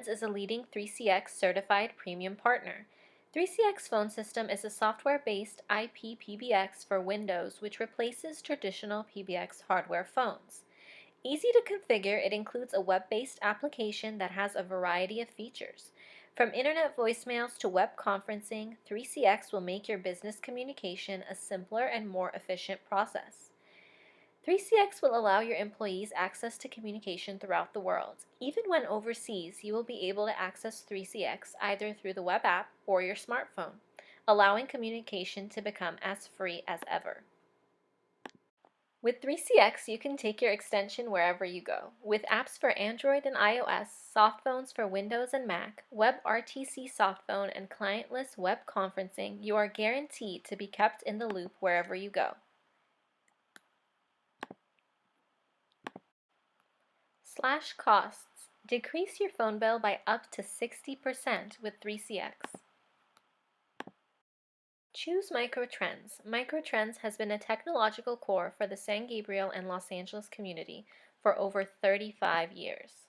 Trends is a leading 3CX certified premium partner. 3CX Phone System is a software-based IP PBX for Windows which replaces traditional PBX hardware phones. Easy to configure, it includes a web-based application that has a variety of features. From internet voicemails to web conferencing, 3CX will make your business communication a simpler and more efficient process. 3CX will allow your employees access to communication throughout the world. Even when overseas, you will be able to access 3CX either through the web app or your smartphone, allowing communication to become as free as ever. With 3CX, you can take your extension wherever you go. With apps for Android and iOS, softphones for Windows and Mac, WebRTC softphone, and clientless web conferencing, you are guaranteed to be kept in the loop wherever you go. Slash costs. Decrease your phone bill by up to 60% with 3CX. Choose Microtrends. Microtrends has been a technological core for the San Gabriel and Los Angeles community for over 35 years.